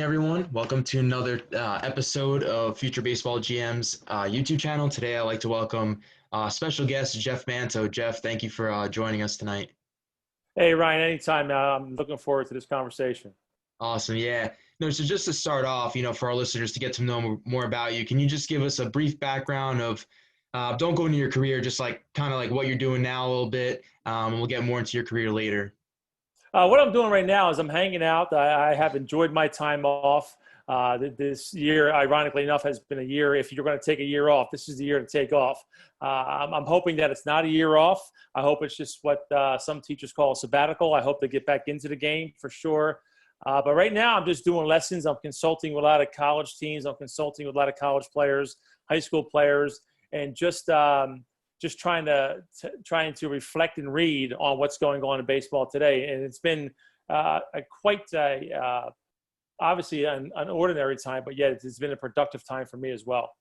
everyone. Welcome to another episode of Future Baseball GM's YouTube channel. Today, I'd like to welcome special guest Jeff Manto. Jeff, thank you for joining us tonight. Hey, Ryan, anytime. I'm looking forward to this conversation. Awesome. Yeah. No, so just to start off, for our listeners to get to know more about you, can you just give us a brief background of, don't go into your career, just like kind of like what you're doing now a little bit, and we'll get more into your career later. What I'm doing right now is I'm hanging out. I have enjoyed my time off. This year, ironically enough, has been a year. If you're going to take a year off, this is the year to take off. I'm hoping that it's not a year off. I hope it's just what some teachers call a sabbatical. I hope to get back into the game for sure. But right now, I'm just doing lessons. I'm consulting with a lot of college teams. I'm consulting with a lot of college players, high school players, and just trying to reflect and read on what's going on in baseball today. And it's been obviously an ordinary time, but yet it's been a productive time for me as well.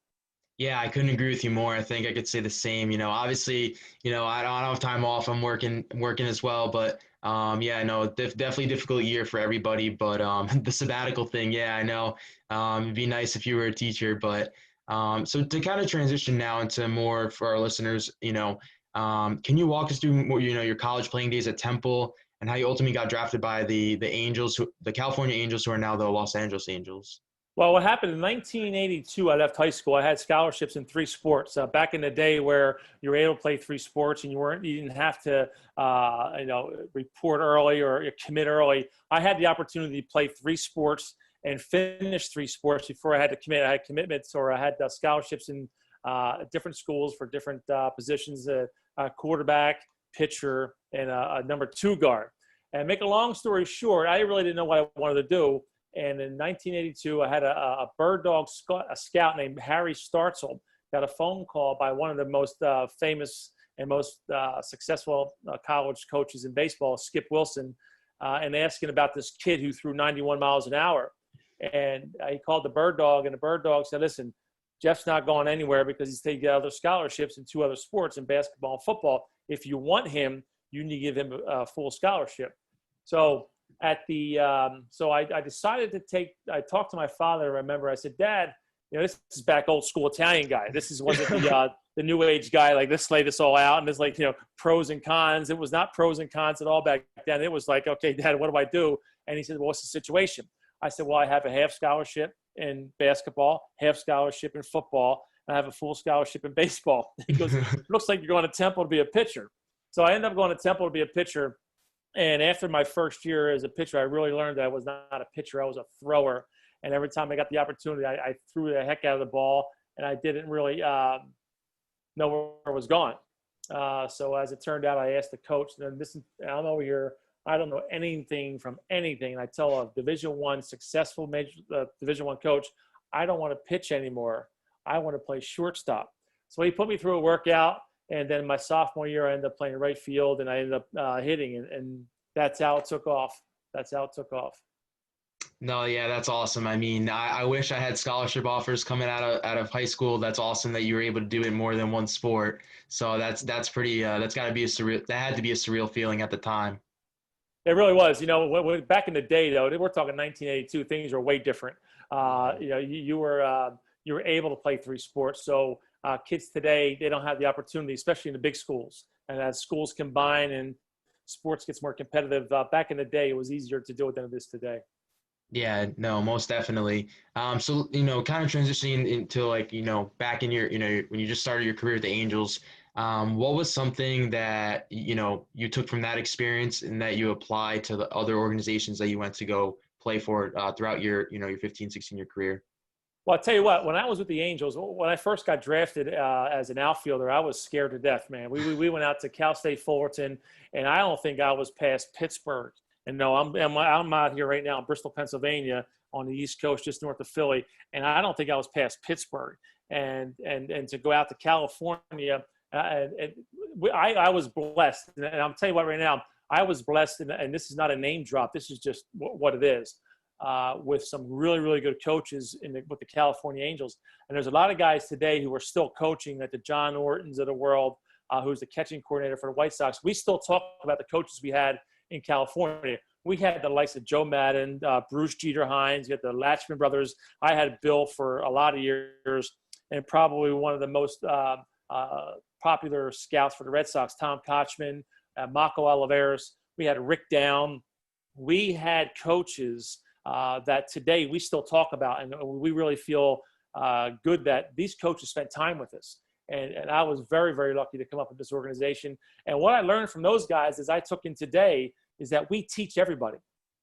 Yeah, I couldn't agree with you more. I think I could say the same. Obviously, I don't have time off. I'm working as well, but yeah, I know definitely a difficult year for everybody. But the sabbatical thing, yeah, I know it'd be nice if you were a teacher. But so to kind of transition now into more for our listeners, can you walk us through more, your college playing days at Temple and how you ultimately got drafted by the Angels, the California Angels, who are now the Los Angeles Angels? Well, what happened in 1982, I left high school. I had scholarships in three sports. Back in the day where you were able to play three sports and you didn't have to, report early or commit early. I had the opportunity to play three sports and finish three sports before I had to commit. I had commitments or I had scholarships in different schools for different positions, quarterback, pitcher, and a number two guard. And make a long story short, I really didn't know what I wanted to do. And in 1982, I had a bird dog scout named Harry Startzel. Got a phone call by one of the most famous and most successful college coaches in baseball, Skip Wilson, and asking about this kid who threw 91 miles an hour. And he called the bird dog, and the bird dog said, "Listen, Jeff's not going anywhere because he's taking other scholarships in two other sports, in basketball and football. If you want him, you need to give him a full scholarship." So I decided to I talked to my father. I remember I said, "Dad, this is back old school Italian guy. This wasn't the new age guy. Like, let's lay this all out. And there's pros and cons." It was not pros and cons at all back then. It was like, "Okay, Dad, what do I do?" And he said, "Well, what's the situation?" I said, "Well, I have a half scholarship in basketball, half scholarship in football, and I have a full scholarship in baseball." He goes, "Looks like you're going to Temple to be a pitcher." So I ended up going to Temple to be a pitcher. And after my first year as a pitcher, I really learned that I was not a pitcher. I was a thrower. And every time I got the opportunity, I threw the heck out of the ball, and I didn't really know where it was going. So as it turned out, I asked the coach, and I'm over here, I don't know anything from anything. And I tell a Division I successful Division I coach, I don't want to pitch anymore. I want to play shortstop. So he put me through a workout. And then my sophomore year, I ended up playing right field, and I ended up hitting, and that's how it took off. No, yeah, that's awesome. I mean, I wish I had scholarship offers coming out of high school. That's awesome that you were able to do it more than one sport. So that's pretty. That's got to be that had to be a surreal feeling at the time. It really was. Back in the day, though, we're talking 1982. Things were way different. You were able to play three sports. So kids today, they don't have the opportunity, especially in the big schools. And as schools combine and sports gets more competitive, back in the day, it was easier to do it than it is today. Yeah, no, most definitely. So, kind of transitioning into back in your, when you just started your career at the Angels, what was something that, you took from that experience and that you applied to the other organizations that you went to go play for throughout your 15, 16-year career? Well, I'll tell you what, when I was with the Angels, when I first got drafted as an outfielder, I was scared to death, man. We went out to Cal State Fullerton, and I don't think I was past Pittsburgh. And no, I'm out here right now in Bristol, Pennsylvania, on the East Coast, just north of Philly, and I don't think I was past Pittsburgh. And to go out to California, I was blessed. And I'll tell you what, right now, I was blessed, and this is not a name drop. This is just what it is. With some really, really good coaches with the California Angels. And there's a lot of guys today who are still coaching at the John Ortons of the world, who's the catching coordinator for the White Sox. We still talk about the coaches we had in California. we had the likes of Joe Madden, Bruce Jeter Hines, you had the Latchman brothers. I had Bill for a lot of years, and probably one of the most popular scouts for the Red Sox, Tom Kochman, Mako Oliveras. We had Rick Down. We had coaches that today we still talk about, and we really feel good that these coaches spent time with us. And I was very, very lucky to come up with this organization. And what I learned from those guys is I took in today is that we teach everybody.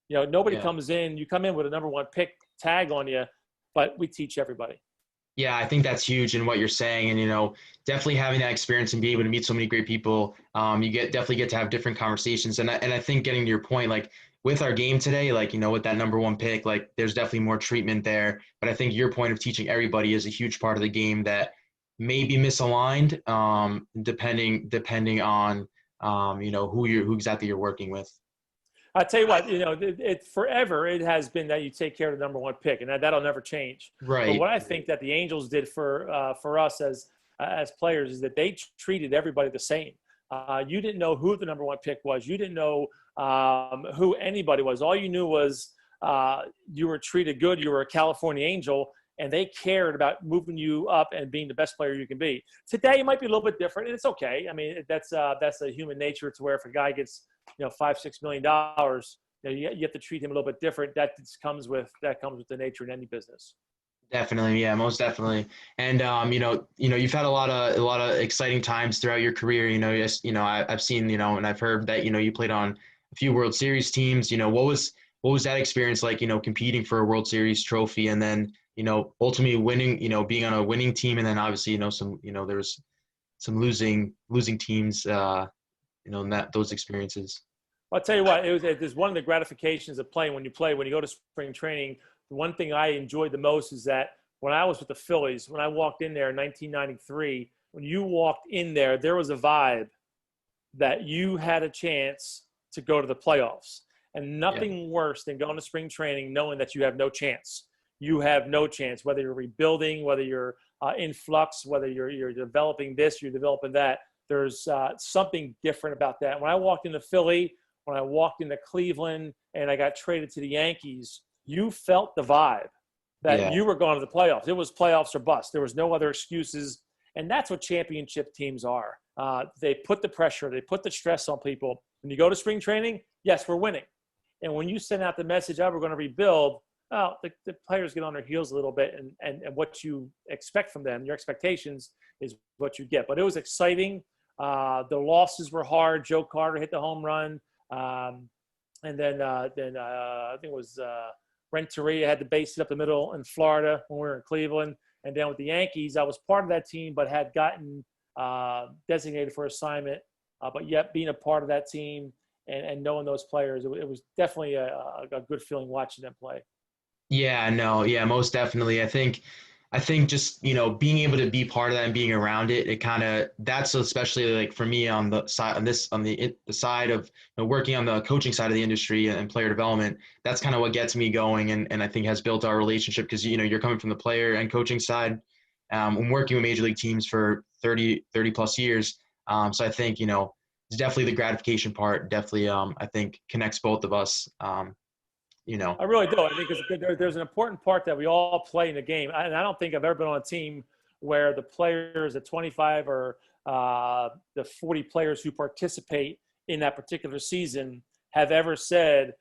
You know, nobody comes in, you come in with a number one pick tag on you, but we teach everybody. Yeah, I think that's huge in what you're saying. And, you know, definitely having that experience and being able to meet so many great people, you definitely get to have different conversations. And I think getting to your point, like with our game today, like, you know, with that number one pick, like there's definitely more treatment there. But I think your point of teaching everybody is a huge part of the game that may be misaligned, depending on, you know, who exactly you're working with. I tell you what, you know, it forever it has been that you take care of the number one pick, and that'll never change. Right. But what I think that the Angels did for us as players is that they treated everybody the same. You didn't know who the number one pick was. You didn't know who anybody was. All you knew was you were treated good. You were a California Angel, and they cared about moving you up and being the best player you can be. Today, it might be a little bit different, and it's okay. I mean, that's a human nature to where if a guy gets, you know, $5-6 million, you know, you have to treat him a little bit different. That comes with the nature in any business. Definitely, yeah, most definitely. And you know, you've had a lot of exciting times throughout your career. You know, yes, you know, I've seen, you know, and I've heard that, you know, you played on a few World Series teams. You know, what was that experience like? You know, competing for a World Series trophy, and then, you know, ultimately winning. You know, being on a winning team, and then obviously, you know, there's some losing teams. You know, in those experiences. I'll tell you what, it was one of the gratifications of playing when you go to spring training. The one thing I enjoyed the most is that when I was with the Phillies, when I walked in there in 1993, when you walked in there was a vibe that you had a chance to go to the playoffs. And nothing worse than going to spring training knowing that you have no chance. You have no chance, whether you're rebuilding, whether you're in flux, whether you're developing this, you're developing that. There's something different about that. When I walked into Philly, when I walked into Cleveland, and I got traded to the Yankees, you felt the vibe that you were going to the playoffs. It was playoffs or bust. There was no other excuses. And that's what championship teams are. They put the pressure, they put the stress on people. When you go to spring training, yes, we're winning. And when you send out the message, oh, we're going to rebuild, well, the players get on their heels a little bit, and what you expect from them, your expectations, is what you get. But it was exciting. The losses were hard. Joe Carter hit the home run. And then I think it was Renteria had to base it up the middle in Florida when we were in Cleveland. And then with the Yankees, I was part of that team, but had gotten designated for assignment. But yet being a part of that team and knowing those players, it was definitely a good feeling watching them play. Yeah, no, yeah, most definitely. I think just, you know, being able to be part of that and being around it, that's especially like for me on the side the side of, you know, working on the coaching side of the industry and player development. That's kind of what gets me going, and I think has built our relationship because, you know, you're coming from the player and coaching side. I'm working with major league teams for 30 plus years. So I think, you know, it's definitely the gratification part. Definitely, I think connects both of us. You know, I really do. I think there's an important part that we all play in the game. And I don't think I've ever been on a team where the players, the 25 or the 40 players who participate in that particular season have ever said,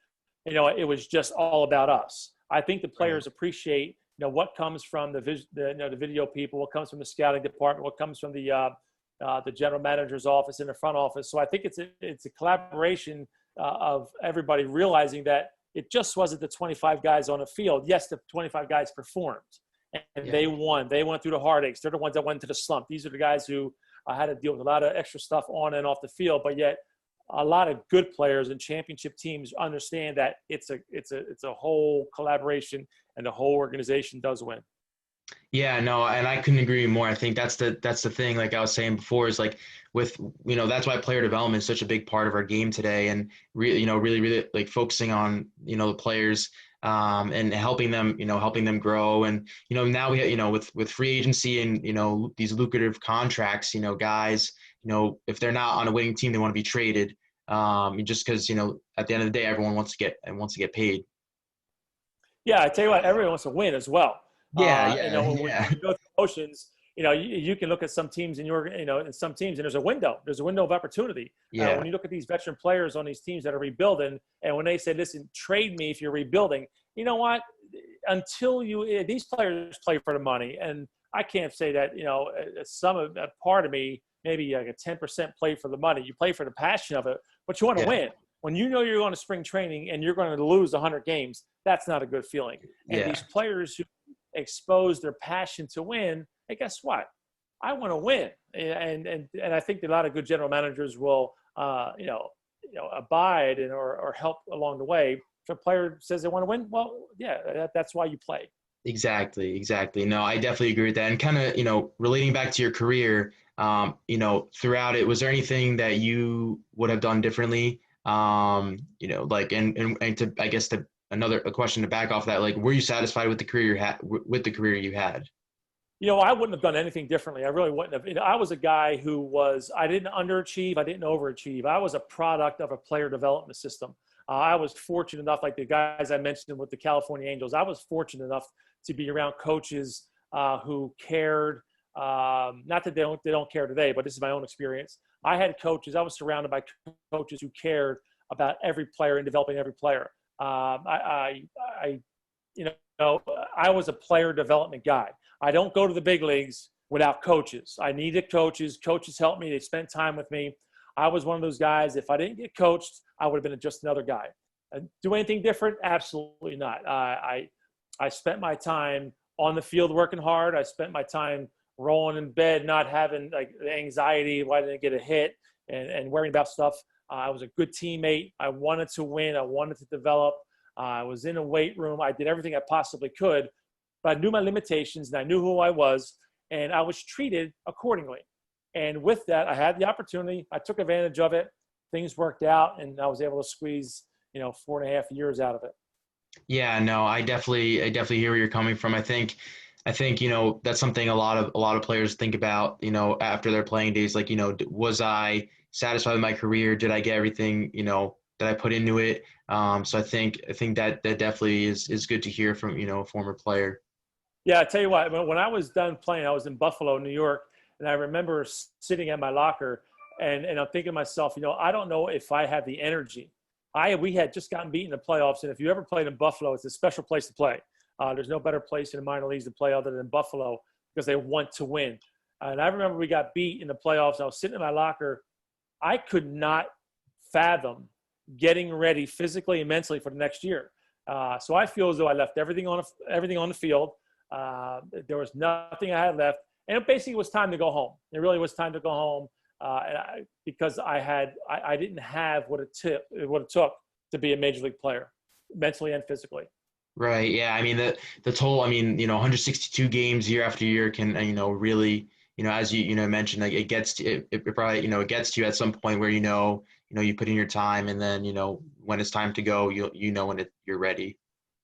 you know, it was just all about us. I think the players appreciate, you know, what comes from the video people, what comes from the scouting department, what comes from the general manager's office and the front office. So I think it's a collaboration of everybody realizing that it just wasn't the 25 guys on the field. Yes, the 25 guys performed, and they won. They went through the heartaches. They're the ones that went into the slump. These are the guys who had to deal with a lot of extra stuff on and off the field. But yet, a lot of good players and championship teams understand that it's a whole collaboration, and the whole organization does win. Yeah, no, and I couldn't agree more. I think that's the thing, like I was saying before, is like with, you know, that's why player development is such a big part of our game today, and really, you know, really like focusing on, you know, the players and helping them grow. And, you know, now we have, you know, with free agency and, you know, these lucrative contracts, you know, guys, you know, if they're not on a winning team, they want to be traded. just because, at the end of the day, everyone wants to get paid. Yeah, I tell you what, everyone wants to win as well. Yeah, When yeah. you go through motions, you can look at some teams in some teams, and there's a window of opportunity. Yeah, When you look at these veteran players on these teams that are rebuilding, and when they say, listen, trade me if you're rebuilding, you know what? These players play for the money. And I can't say that, a part of me, maybe like a 10% play for the money. You play for the passion of it, but you want to yeah, win. When you know you're going to spring training and you're going to lose 100 games, that's not a good feeling. And yeah. these players who expose their passion to win, hey, guess what? I want to win. And I think that a lot of good general managers will, abide or help along the way. If a player says they want to win, well, yeah, that's why you play. Exactly, exactly. No, I definitely agree with that. And kind of, relating back to your career, throughout it, was there anything that you would have done differently? Like, and to, I guess, a question to back off that, like, were you satisfied with the career with the career you had? I wouldn't have done anything differently. I really wouldn't have. I was a guy I didn't underachieve. I didn't overachieve. I was a product of a player development system. I was fortunate enough, like the guys I mentioned with the California Angels, I was fortunate enough to be around coaches who cared. Not that they don't care today, but this is my own experience. I was surrounded by coaches who cared about every player and developing every player. I I was a player development guy. I don't go to the big leagues without coaches. I needed coaches. Coaches helped me. They spent time with me. I was one of those guys. If I didn't get coached, I would have been just another guy. Do anything different? Absolutely not. I spent my time on the field working hard. I spent my time rolling in bed, not having like the anxiety, why didn't I get a hit, and worrying about stuff. I was a good teammate. I wanted to win. I wanted to develop. I was in a weight room. I did everything I possibly could, but I knew my limitations and I knew who I was, and I was treated accordingly. And with that, I had the opportunity. I took advantage of it. Things worked out, and I was able to squeeze, 4.5 years out of it. Yeah, no, I definitely hear where you're coming from. I think, that's something a lot of players think about, after their playing days. Like, was I satisfied with my career? Did I get everything, that I put into it? So I think that definitely is good to hear from, a former player. Yeah, I tell you what, when I was done playing, I was in Buffalo, New York, and I remember sitting at my locker, and I'm thinking to myself, I don't know if I have the energy. We had just gotten beat in the playoffs, and if you ever played in Buffalo, it's a special place to play. There's no better place in the minor leagues to play other than Buffalo because they want to win. And I remember we got beat in the playoffs. I was sitting in my locker. I could not fathom getting ready physically and mentally for the next year. So I feel as though I left everything on the field. There was nothing I had left, and it basically was time to go home. It really was time to go home, because I didn't have what it took to be a major league player, mentally and physically. Right. Yeah. I mean, the toll, 162 games year after year can, really, as mentioned, like it gets to it probably, it gets to you at some point where, you put in your time, and then, when it's time to go, when you're ready.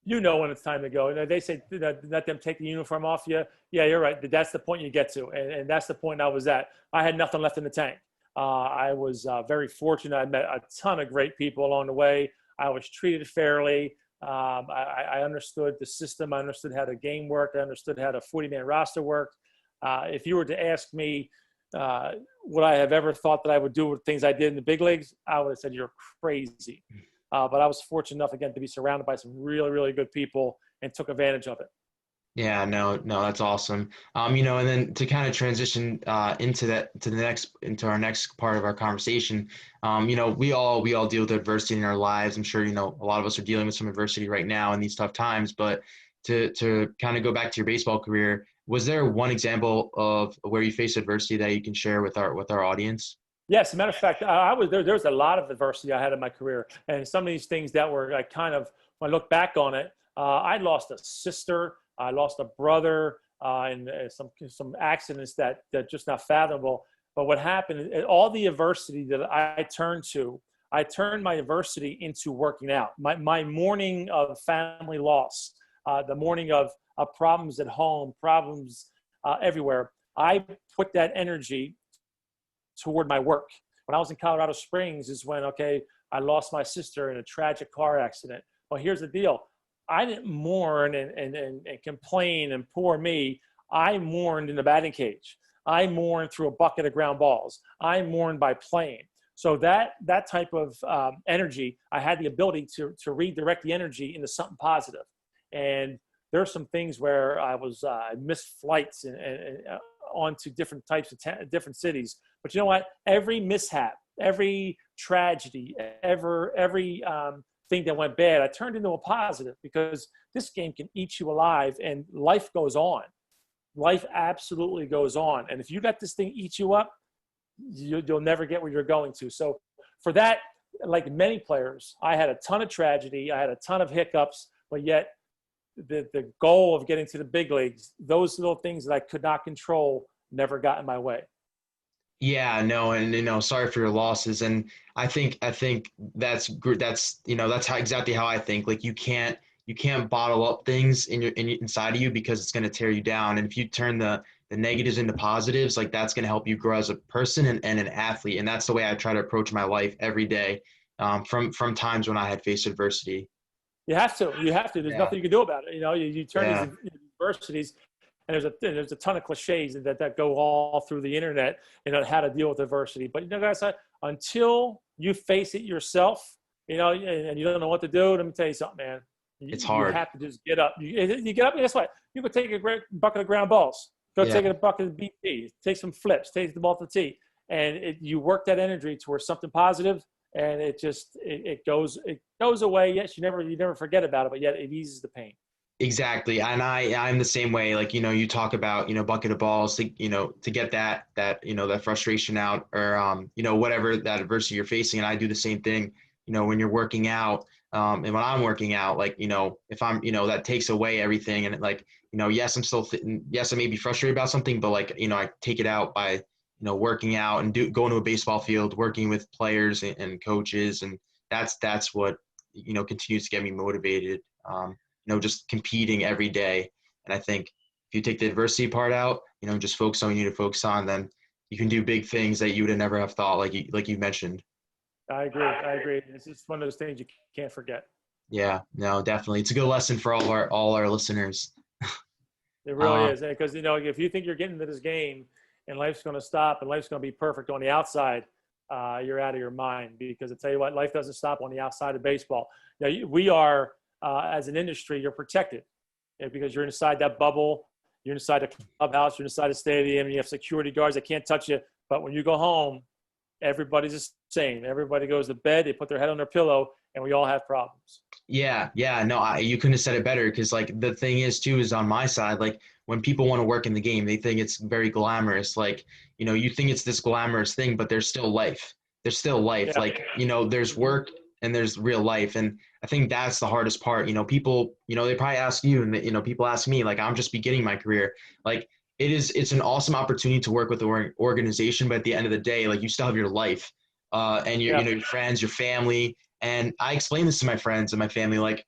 When it's time to go. They say let them take the uniform off you. Yeah, you're right. That's the point you get to, and that's the point I was at. I had nothing left in the tank. I was very fortunate. I met a ton of great people along the way. I was treated fairly. I understood the system. I understood how the game worked. I understood how the 40-man roster worked. If you were to ask me, would I have ever thought that I would do things I did in the big leagues, I would have said you're crazy. But I was fortunate enough, again, to be surrounded by some really, really good people and took advantage of it. Yeah, no, that's awesome. And then to kind of transition into our next part of our conversation, we all deal with adversity in our lives. I'm sure, a lot of us are dealing with some adversity right now in these tough times, but to kind of go back to your baseball career, was there one example of where you faced adversity that you can share with our audience? Yes, as a matter of fact, I was there. There was a lot of adversity I had in my career, and some of these things that were like kind of, when I look back on it, I lost a sister, I lost a brother, and some accidents that just not fathomable. But what happened? All the adversity that I turned my adversity into working out. My morning of family loss, the morning of problems at home, problems everywhere. I put that energy toward my work. When I was in Colorado Springs is when, okay, I lost my sister in a tragic car accident. Well, here's the deal. I didn't mourn and complain and poor me. I mourned in the batting cage. I mourned through a bucket of ground balls. I mourned by playing. So that type of energy, I had the ability to redirect the energy into something positive. And there are some things where I missed flights and onto different types of different cities. But you know what? Every mishap, every tragedy, every thing that went bad, I turned into a positive, because this game can eat you alive and life goes on. Life absolutely goes on. And if you let this thing eat you up, you'll never get where you're going to. So for that, like many players, I had a ton of tragedy. I had a ton of hiccups, but yet the goal of getting to the big leagues, those little things that I could not control never got in my way. Yeah, no, and sorry for your losses. And I think that's how exactly how I think. Like you can't bottle up things inside of you, because it's going to tear you down. And if you turn the negatives into positives, like that's going to help you grow as a person and an athlete. And that's the way I try to approach my life every day, from times when I had faced adversity. You have to. There's Yeah. nothing you can do about it. You turn Yeah. these adversities, and there's a ton of cliches that go all through the internet, how to deal with adversity. But guys, until you face it yourself, and you don't know what to do, let me tell you something, man. It's You hard. have to just get up. You get up, and guess what? You can take a great bucket of ground balls. Go take a bucket of BP. Take some flips. Take the ball to the tee, and you work that energy towards something positive, and it goes away. Yes, you never forget about it, but yet it eases the pain. Exactly. And I'm the same way. Like, you talk about, bucket of balls to get that frustration out, or, whatever that adversity you're facing. And I do the same thing, when you're working out, and when I'm working out, like, if I'm, that takes away everything. And like, yes, yes, I may be frustrated about something, but like, I take it out by, working out and going to a baseball field, working with players and coaches. And that's what, continues to get me motivated. Just competing every day. And I think if you take the adversity part out, just focus on what you need to focus on, then you can do big things that you would have never have thought, like you mentioned. I agree. It's just one of those things you can't forget. Yeah, no, definitely. It's a good lesson for all our listeners. It really Uh, is, because if you think you're getting to this game and life's going to stop and life's going to be perfect on the outside, you're out of your mind. Because I tell you what, life doesn't stop on the outside of baseball. We are, as an industry, you're protected, because you're inside that bubble, you're inside the clubhouse, you're inside the stadium, and you have security guards that can't touch you. But when you go home, everybody's the same. Everybody goes to bed, they put their head on their pillow, and we all have problems. yeah, no, you couldn't have said it better. Because like the thing is too is on my side, like when people want to work in the game, they think it's very glamorous. Like you think it's this glamorous thing, but there's still life. There's still life. Yeah. Like there's work and there's real life. And I think that's the hardest part. People, they probably ask you, and people ask me, like, I'm just beginning my career. Like it's an awesome opportunity to work with the organization, but at the end of the day, like you still have your life, and your friends, your family. And I explain this to my friends and my family, like,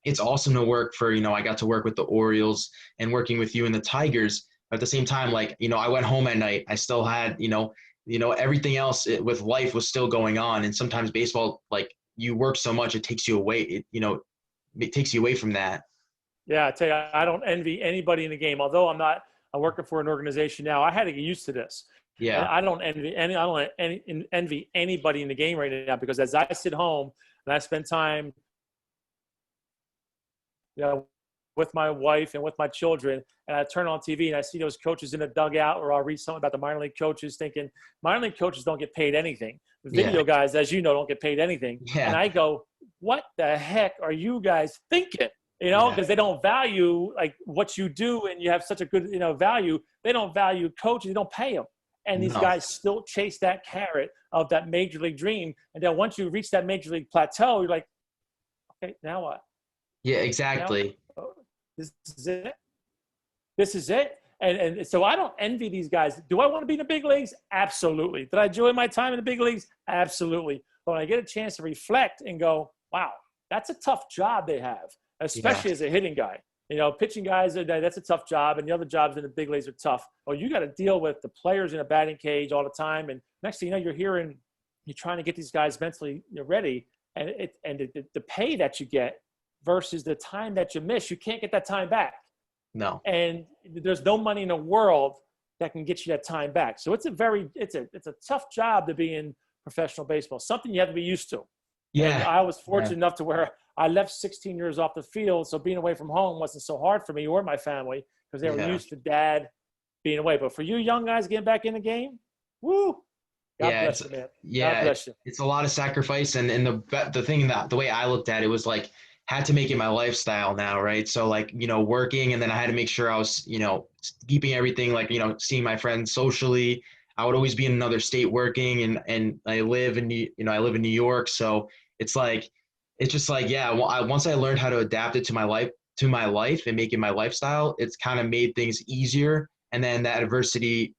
it's awesome to work for, I got to work with the Orioles and working with you and the Tigers. But at the same time, like, I went home at night. I still had, everything else with life was still going on. And sometimes baseball, like, you work so much, it takes you away. It takes you away from that. Yeah, I tell you, I don't envy anybody in the game. Although I'm working for an organization now. I had to get used to this. And Yeah. I don't envy anybody in the game right now, because as I sit home and I spend time, with my wife and with my children, and I turn on TV and I see those coaches in the dugout, or I'll read something about the minor league coaches, thinking minor league coaches don't get paid anything. The video guys, as you know, don't get paid anything. Yeah. And I go, what the heck are you guys thinking? Because they don't value like what you do, and you have such a good, value. They don't value coaches. They don't pay them. And these guys still chase that carrot of that major league dream. And then once you reach that major league plateau, you're like, okay, now what? Yeah, exactly. Now, this is it. This is it. And so I don't envy these guys. Do I want to be in the big leagues? Absolutely. Did I enjoy my time in the big leagues? Absolutely. But when I get a chance to reflect and go, wow, that's a tough job they have, especially as a hitting guy. Pitching guys, that's a tough job, and the other jobs in the big leagues are tough. Well, you got to deal with the players in a batting cage all the time, and next thing you know, you're hearing you're trying to get these guys mentally ready, and the pay that you get versus the time that you miss, you can't get that time back. No. And there's no money in the world that can get you that time back. So it's a tough job to be in professional baseball, something you have to be used to. And Yeah. I was fortunate Yeah. enough to where I left 16 years off the field, so being away from home wasn't so hard for me or my family because they were Yeah. used to dad being away. But for you young guys getting back in the game, woo! God Yeah, bless you, man. God yeah, bless you. it's a lot of sacrifice, and the thing that the way I looked at it was like had to make it my lifestyle now, right? So like working, and then I had to make sure I was keeping everything like seeing my friends socially. I would always be in another state working, and I live in I live in New York, so it's like it's just like yeah. Once I learned how to adapt it to my life and make it my lifestyle, it's kind of made things easier, and then that adversity,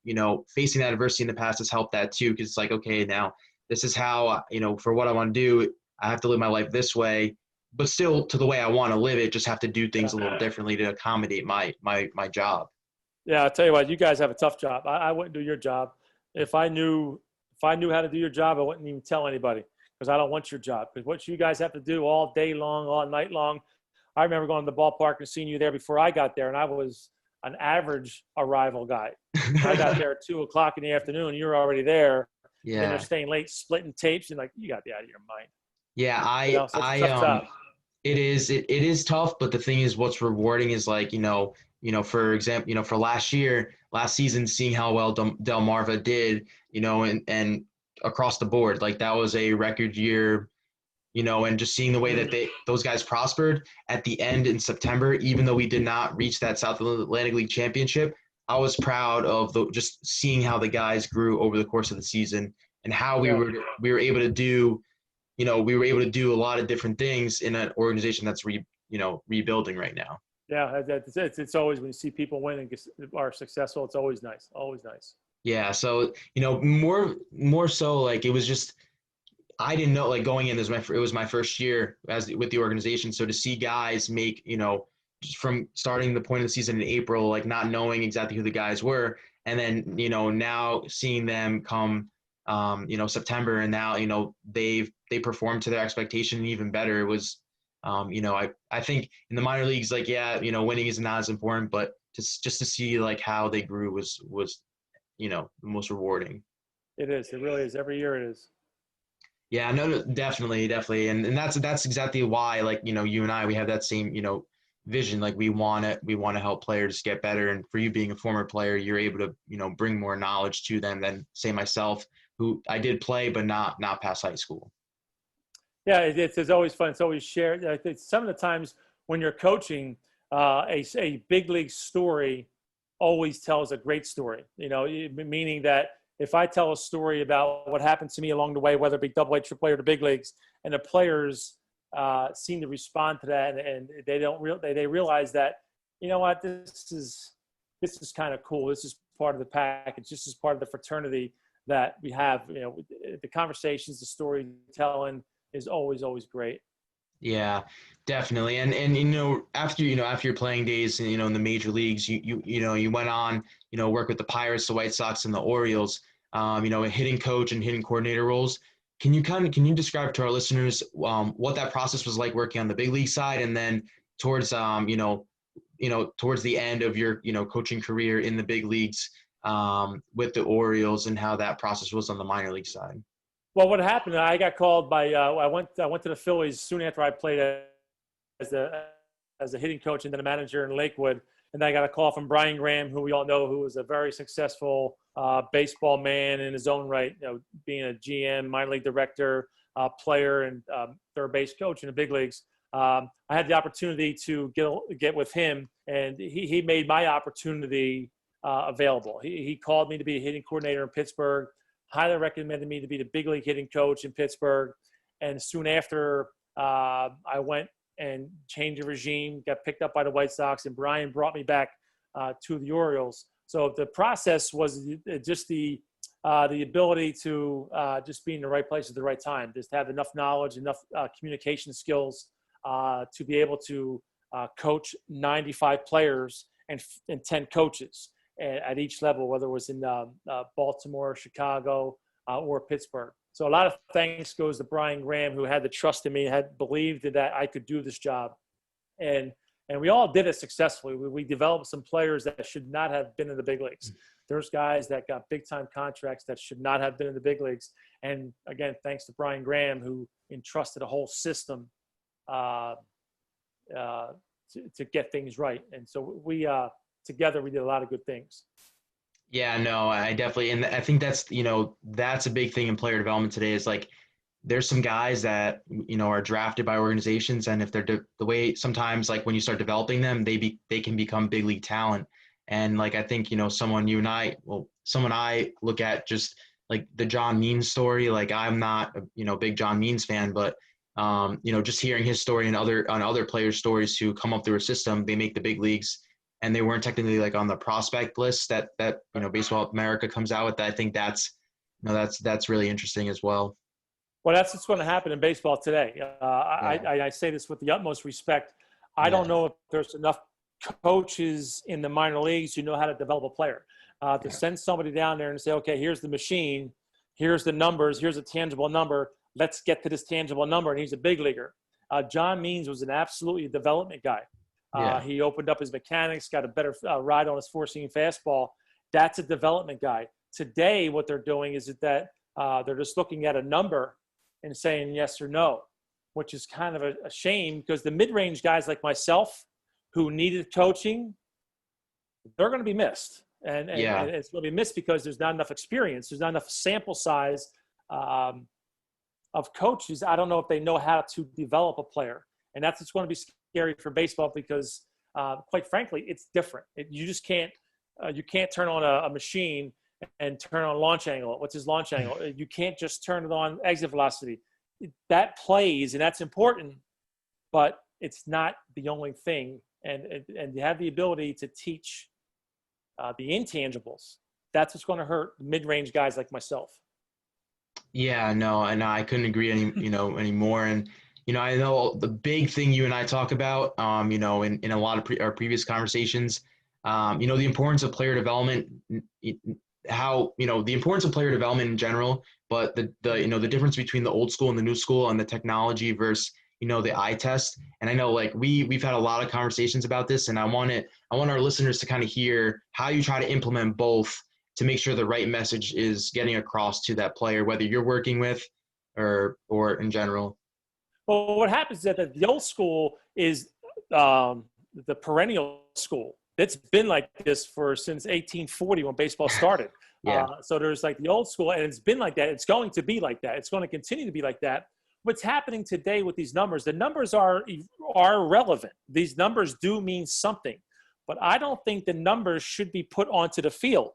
facing that adversity in the past has helped that too. Cause it's like, okay, now this is how, for what I want to do, I have to live my life this way, but still to the way I want to live it, just have to do things a little differently to accommodate my job. Yeah, I'll tell you what, you guys have a tough job. I wouldn't do your job. If I knew how to do your job, I wouldn't even tell anybody because I don't want your job. Because what you guys have to do all day long, all night long. I remember going to the ballpark and seeing you there before I got there, and I was an average arrival guy. I got there at 2:00 in the afternoon. You're already there. And then they're Yeah. staying late, splitting tapes, and like you got to be out of your mind. Yeah. I, So it's a I, tough job. it is tough, but the thing is, what's rewarding is like, for example, for last season, seeing how well Delmarva did, and across the board, like that was a record year, and just seeing the way that those guys prospered at the end in September, even though we did not reach that South Atlantic League championship, I was proud of just seeing how the guys grew over the course of the season and how we Yeah. were able to do, a lot of different things in an organization that's rebuilding right now. Yeah, it's always when you see people win and are successful, it's always nice. Always nice. Yeah. So, more so like it was just, I didn't know like going in, it was my first year with the organization. So to see guys make, just from starting the point of the season in April, like not knowing exactly who the guys were. And then, now seeing them come, September, and now, they performed to their expectation and even better. It was, I think in the minor leagues, like, yeah, winning is not as important, but just to see like how they grew was, the most rewarding. It is. It really is. Every year it is. Yeah, no, definitely, definitely, and that's exactly why, like, you and I, we have that same, vision. Like we want to help players get better, and for you being a former player, you're able to, bring more knowledge to them than say myself, who I did play but not past high school. Yeah, it's always fun. It's always shared. I think some of the times when you're coaching, a big league story always tells a great story. Meaning that if I tell a story about what happened to me along the way, whether it be Double A, Triple A, or the big leagues, and the players seem to respond to that, and they realize that what, this is kind of cool. This is part of the package. This is part of the fraternity that we have. The conversations, the storytelling is always great. Yeah, definitely. And after your playing days, in the major leagues, you went on, work with the Pirates, the White Sox, and the Orioles, hitting coach and hitting coordinator roles. Can you describe to our listeners what that process was like working on the big league side, and then towards towards the end of your coaching career in the big leagues with the Orioles, and how that process was on the minor league side? Well, what happened? I got called by. I went to the Phillies soon after I played as a hitting coach and then a manager in Lakewood. And then I got a call from Brian Graham, who we all know, who was a very successful baseball man in his own right. Being a GM, minor league director, player, and third base coach in the big leagues. I had the opportunity to get with him, and he made my opportunity available. He called me to be a hitting coordinator in Pittsburgh. Highly recommended me to be the big league hitting coach in Pittsburgh. And soon after, I went and changed the regime, got picked up by the White Sox, and Brian brought me back to the Orioles. So the process was just the ability to just be in the right place at the right time, just have enough knowledge, enough communication skills to be able to coach 95 players and 10 coaches at each level, whether it was in Baltimore, Chicago, or Pittsburgh. So a lot of thanks goes to Brian Graham, who had the trust in me, had believed that I could do this job. And we all did it successfully. We developed some players that should not have been in the big leagues. There's guys that got big time contracts that should not have been in the big leagues. And again, thanks to Brian Graham, who entrusted a whole system to get things right. And so we together we did a lot of good things. Yeah, no, I definitely, and I think that's, that's a big thing in player development today is like, there's some guys that, are drafted by organizations, and if they're the way sometimes, like when you start developing them, they can become big league talent. And like, I think, someone I look at just like the John Means story. Like I'm not a, big John Means fan, but just hearing his story and other players' stories who come up through a system, they make the big leagues, and they weren't technically like on the prospect list that Baseball America comes out with. I think that's really interesting as well. Well, that's what's going to happen in baseball today. I say this with the utmost respect. I don't know if there's enough coaches in the minor leagues who know how to develop a player. To send somebody down there and say, okay, here's the machine, here's the numbers, here's a tangible number, let's get to this tangible number, and he's a big leaguer. John Means was an absolutely development guy. He opened up his mechanics, got a better ride on his four-seam fastball. That's a development guy. Today, what they're doing is that they're just looking at a number and saying yes or no, which is kind of a shame, because the mid-range guys like myself who needed coaching, they're going to be missed. And it's going to be missed because there's not enough experience. There's not enough sample size of coaches. I don't know if they know how to develop a player. And that's what's going to be scary for baseball because, quite frankly, it's different. You just can't you can't turn on a machine and turn on launch angle. What's his launch angle? You can't just turn it on exit velocity. That plays, and that's important, but it's not the only thing. And you have the ability to teach the intangibles. That's what's going to hurt mid-range guys like myself. Yeah, no, and I couldn't agree anymore. And I know the big thing you and I talk about, in a lot of our previous conversations, the importance of player development, how the importance of player development in general, but the difference between the old school and the new school and the technology versus the eye test. And I know like we've had a lot of conversations about this, and I want our listeners to kind of hear how you try to implement both to make sure the right message is getting across to that player, whether you're working with or in general. Well, what happens is that the old school is the perennial school. It's been like this since 1840 when baseball started. So there's like the old school, and it's been like that. It's going to be like that. It's going to continue to be like that. What's happening today with these numbers, the numbers are relevant. These numbers do mean something, but I don't think the numbers should be put onto the field.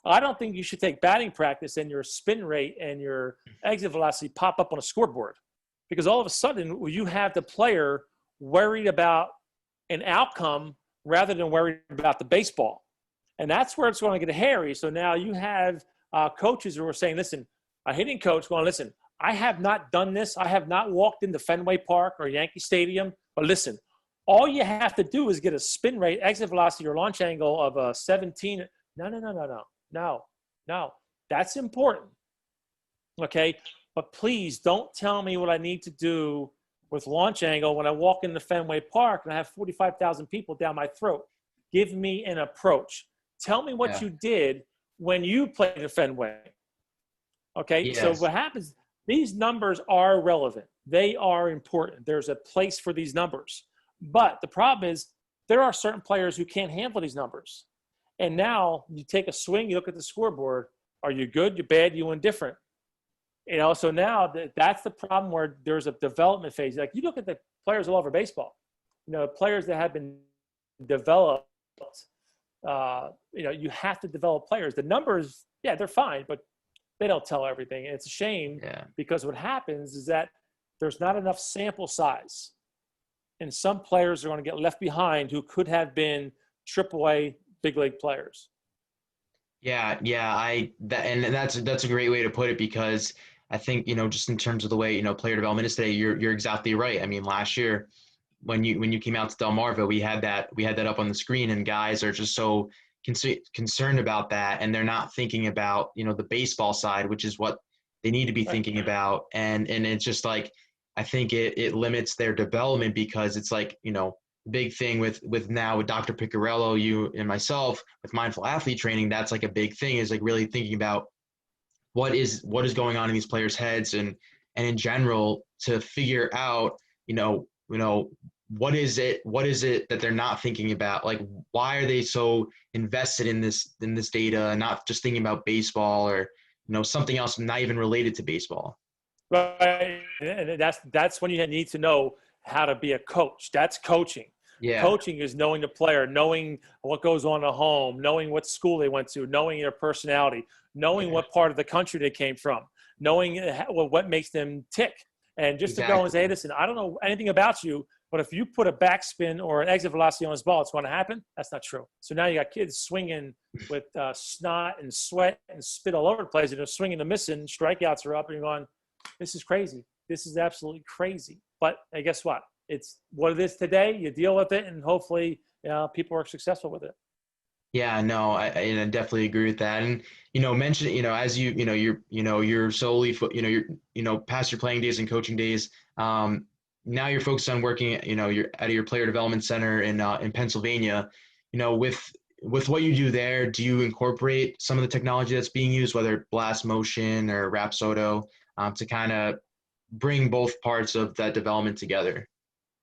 I don't think you should take batting practice and your spin rate and your exit velocity pop up on a scoreboard, because all of a sudden you have the player worried about an outcome rather than worried about the baseball. And that's where it's going to get hairy. So now you have coaches who are saying, listen, a hitting coach going, listen, I have not done this. I have not walked into Fenway Park or Yankee Stadium. But listen, all you have to do is get a spin rate, exit velocity, or launch angle of 17. No. That's important. Okay? But please don't tell me what I need to do with launch angle when I walk into Fenway Park and I have 45,000 people down my throat. Give me an approach. Tell me what you did when you played at Fenway. Okay? Yes. So what happens, these numbers are relevant. They are important. There's a place for these numbers. But the problem is there are certain players who can't handle these numbers. And now you take a swing, you look at the scoreboard. Are you good? You bad? You indifferent? So now that's the problem where there's a development phase. Like you look at the players all over baseball, players that have been developed, you have to develop players. The numbers, they're fine, but they don't tell everything. And it's a shame because what happens is that there's not enough sample size. And some players are going to get left behind who could have been AAA big league players. And that's a great way to put it, because I think, just in terms of the way, player development is today, you're exactly right. I mean, last year when you came out to Delmarva, we had that up on the screen, and guys are just so concerned about that. And they're not thinking about, the baseball side, which is what they need to be Right. thinking about. And it's just like, I think it limits their development, because it's like, big thing with now with Dr. Piccarello, you and myself, with mindful athlete training, that's like a big thing, is like really thinking about what is going on in these players' heads, and in general, to figure out, what is it that they're not thinking about? Like, why are they so invested in this data, and not just thinking about baseball, or something else not even related to baseball? Right. And that's when you need to know how to be a coach. That's coaching. Yeah, Coaching is knowing the player, knowing what goes on at home, knowing what school they went to, knowing their personality, knowing yeah, what part of the country they came from, knowing what makes them tick. And just to go and say, exactly. listen, I don't know anything about you, but if you put a backspin or an exit velocity on his ball, it's going to happen. That's not true. So now you got kids swinging with snot and sweat and spit all over the place, and they're swinging and missing. Strikeouts are up, and you're going, this is crazy. This is absolutely crazy. But hey, guess what? It's what it is today. You deal with it, and hopefully, people are successful with it. Yeah, no, and I definitely agree with that. And mention, as you're solely, you're past your playing days and coaching days. Now you're focused on working, you're at your player development center in Pennsylvania. With what you do there, do you incorporate some of the technology that's being used, whether Blast Motion or Rapsodo, to kind of bring both parts of that development together?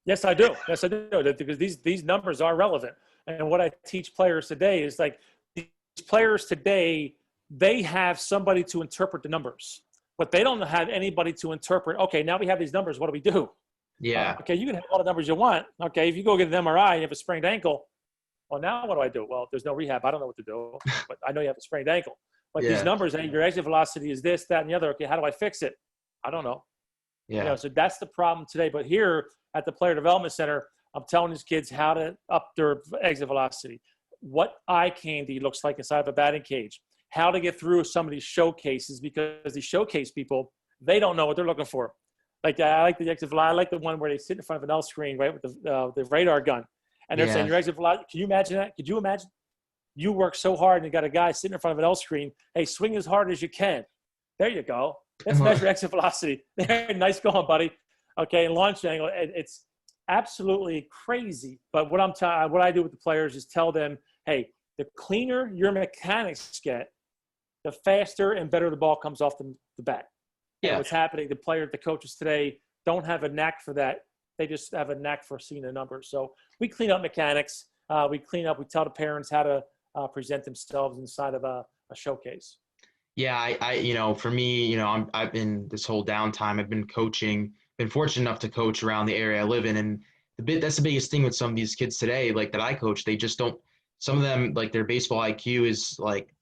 Yes, I do. Yes, I do. Because these numbers are relevant. And what I teach players today is like these players today, they have somebody to interpret the numbers, but they don't have anybody to interpret. Okay, now we have these numbers. What do we do? Yeah. Okay, you can have all the numbers you want. Okay, if you go get an MRI, you have a sprained ankle. Well, now what do I do? Well, there's no rehab. I don't know what to do, but I know you have a sprained ankle. But these Yeah. numbers, and your exit velocity is this, that, and the other. Okay, how do I fix it? I don't know. Yeah. So that's the problem today. But here at the Player Development Center, I'm telling these kids how to up their exit velocity, what eye candy looks like inside of a batting cage, how to get through some of these showcases, because these showcase people, they don't know what they're looking for. Like I like the exit velocity. I like the one where they sit in front of an L screen, right, with the radar gun, and they're saying Yeah. your exit velocity. Can you imagine that? Could you imagine? You work so hard and you got a guy sitting in front of an L screen. Hey, swing as hard as you can. There you go. Let's measure exit velocity. Nice going, buddy. Okay, and launch angle. It's absolutely crazy. But what I do with the players is tell them, hey, the cleaner your mechanics get, the faster and better the ball comes off the bat. And Yeah. what's happening, the coaches today don't have a knack for that. They just have a knack for seeing the numbers. So we clean up mechanics. We tell the parents how to present themselves inside of a showcase. Yeah, for me, I've been this whole downtime, I've been coaching, been fortunate enough to coach around the area I live in. And that's the biggest thing with some of these kids today, like that I coach, they just don't, some of them, like their baseball IQ is like,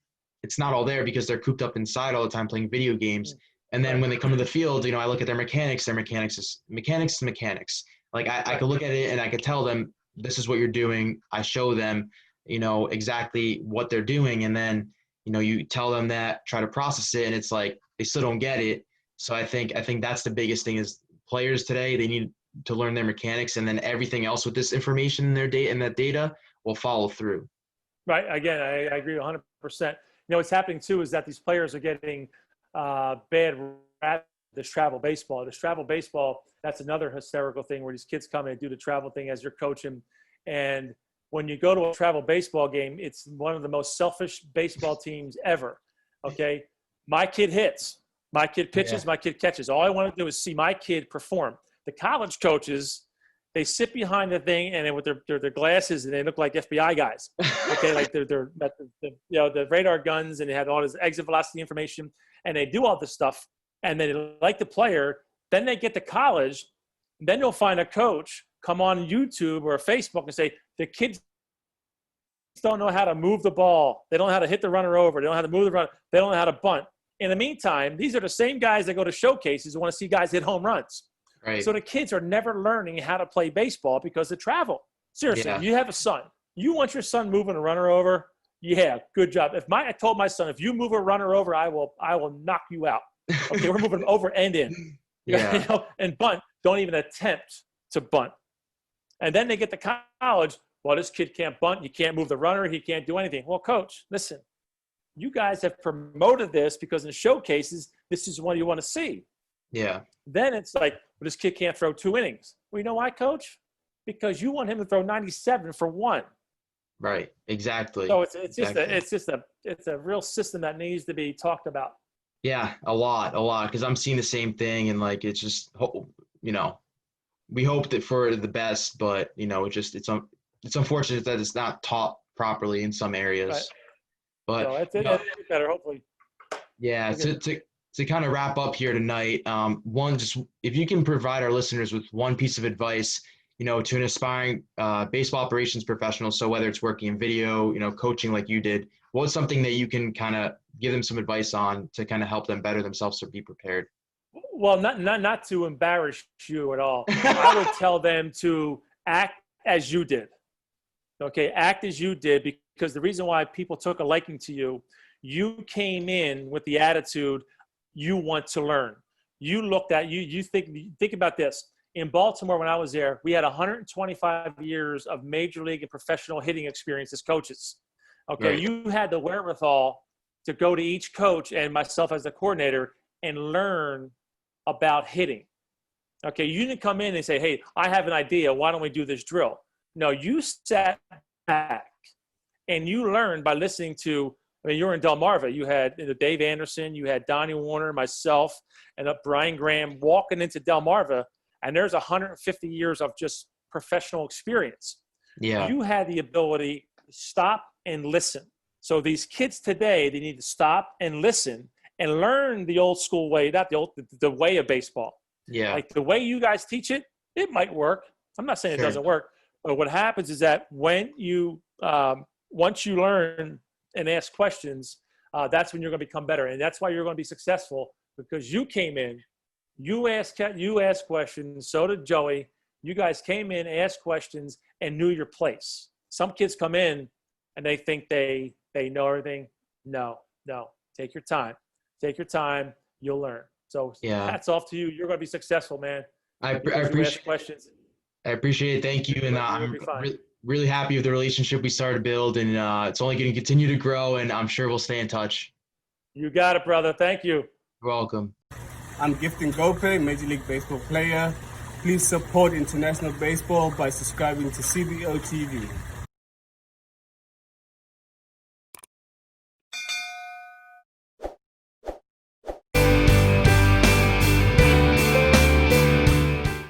it's not all there because they're cooped up inside all the time playing video games. And then Right. when they come to the field, I look at their mechanics is mechanics. Like I could look at it and I could tell them, this is what you're doing. I show them, exactly what they're doing. And then, you tell them that, try to process it, and it's like they still don't get it. So I think that's the biggest thing is players today, they need to learn their mechanics, and then everything else with this information in their data and that data will follow through. Right. Again, I agree 100%. What's happening too is that these players are getting bad rap. This travel baseball. That's another hysterical thing where these kids come in and do the travel thing as you're coaching. And when you go to a travel baseball game, it's one of the most selfish baseball teams ever. Okay. My kid hits, my kid pitches, my kid catches. All I want to do is see my kid perform. The college coaches, they sit behind the thing and with their glasses and they look like FBI guys. Okay. Like they're the radar guns and they have all this exit velocity information and they do all this stuff and they like the player. Then they get to college. Then you'll find a coach come on YouTube or Facebook and say, the kids don't know how to move the ball. They don't know how to hit the runner over. They don't know how to move the runner. They don't know how to bunt. In the meantime, these are the same guys that go to showcases and want to see guys hit home runs. Right. So the kids are never learning how to play baseball because of travel. Seriously, You have a son. You want your son moving a runner over? Yeah, good job. I told my son, if you move a runner over, I will knock you out. Okay, we're moving over and in. Yeah. And bunt, don't even attempt to bunt. And then they get to college. Well, this kid can't bunt. You can't move the runner. He can't do anything. Well, coach, listen, you guys have promoted this because in showcases, this is what you want to see. Yeah. Then it's like, well, this kid can't throw 2 innings. Well, you know why, coach? Because you want him to throw 97 for 1. Right. Exactly. So it's Exactly. it's a real system that needs to be talked about. Yeah, a lot, because I'm seeing the same thing, and like it's just, you know, we hope that for the best, but you know, it's unfortunate that it's not taught properly in some Right. areas. But So it's you know, better, hopefully. yeah, to kind of wrap up here tonight, one, just if you can provide our listeners with one piece of advice, you know, to an aspiring baseball operations professional. So whether it's working in video, you know, coaching like you did, what's something that you can kind of give them some advice on to kind of help them better themselves or be prepared? Well, not to embarrass you at all. I would tell them to act as you did. Okay, act as you did, because the reason why people took a liking to you, you came in with the attitude you want to learn. You looked at you think about this. In Baltimore, when I was there, we had 125 years of major league and professional hitting experience as coaches. Okay, Right. you had the wherewithal to go to each coach and myself as the coordinator and learn about hitting. Okay, you didn't come in and say, hey, I have an idea. Why don't we do this drill? No, you sat back and you learned by listening to, I mean, you're in Delmarva. You had Dave Anderson, you had Donnie Warner, myself, and Brian Graham walking into Delmarva, and there's 150 years of just professional experience. Yeah. You had the ability to stop and listen. So these kids today, they need to stop and listen and learn the old school way, not the way of baseball. Yeah. Like the way you guys teach it, it might work. I'm not saying it doesn't work, but what happens is that when you once you learn and ask questions, that's when you're going to become better, and that's why you're going to be successful, because you came in, you asked questions. So did Joey. You guys came in, asked questions, and knew your place. Some kids come in and they think they know everything. No. Take your time. Take your time. You'll learn. So Yeah. hats off to you. You're going to be successful, man. I Because you appreciate ask questions. I appreciate it. Thank you. And I'm really happy with the relationship we started to build, and it's only going to continue to grow, and I'm sure we'll stay in touch. You got it, brother. Thank you. You're welcome. I'm Gifting Gope, Major League Baseball player. Please support international baseball by subscribing to CBO TV.